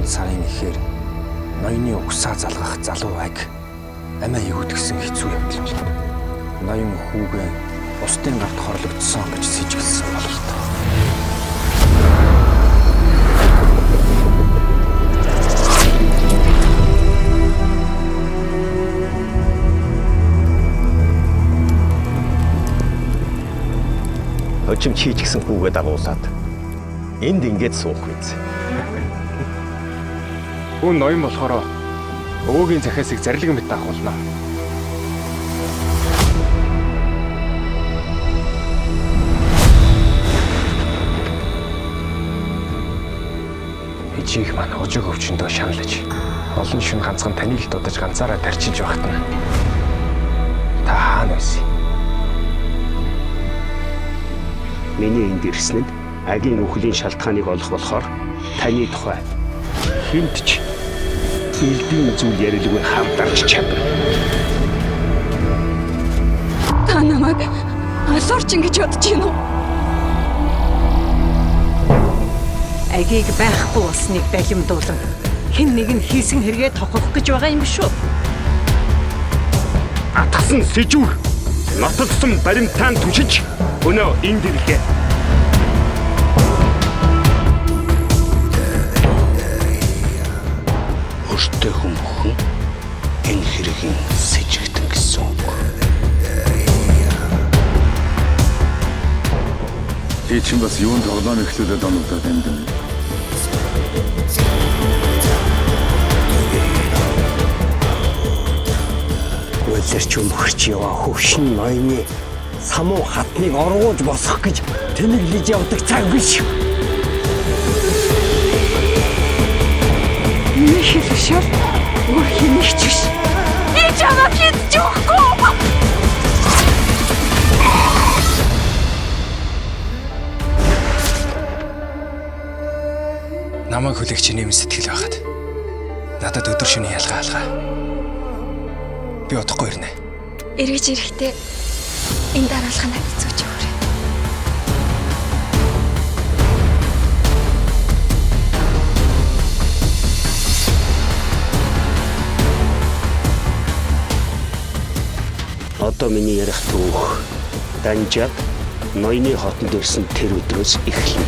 сарын ихээр ноёны угсаа залгах залуу аг амиа ивдгсэн хэцүү явдал болов. Ноён хүүгээ бусдын гарт хорлогдсон гэж сэжиглсэн бололтой. Өчим чи ч гэсэн хүүгээ дагуулад энд ингэж суух биз. Хүн ноён болохоор өвөгийн захиасыг зарлиг мэт авах болно. Ичийг маань хожиг өвчнөдөө шаналж олон шөнө ганцхан таныг л дуудаж ганцаараа тарчилж байхад нь та хаана байсан? Миний энд ирсэнд агийн үхлийн шалтгааныг олох болохоор таны тухай хинт ч элдийн зүйл ярилгүй хамтарч чадна. Та намайг алуурчин гэж бодож байна уу? Агийг байхгүй болсныг далимдуулан хэн нэг нь хийсэн хэрэгээ тохох гэж байгаа юм шүү. Атгсан сэжүүр нотогсон баримтаан түшиж өнөө энд ирлээ. Өөртөө хүмүүхэн энэ хэргийн сэжигтэн гэсэн үг. Чи чинь бас юунд тоглоом эхлүүлээд оногдоод юм бэ? Өөлөрч өмхөрч яваа хөвшин ноёны самуу хатныг оргуулж босгох гэж тэнэглэж явдаг цаг биш. Миний хэлвшээр өөр хинэгч биш. Би чамаа хийж өгөхгүй. Намайг хүлээгч нэм сэтгэл байхад надад өдөр шөнийн ялгаа алгаа. Би удахгүй ирнэ. Эргэж ирэхдээ энэ дараалах надад зүүж өгөөрэй. Одоо миний ярих түүх Данжаад ноёны хотод ирсэн тэр өдрөөс эхэлнэ.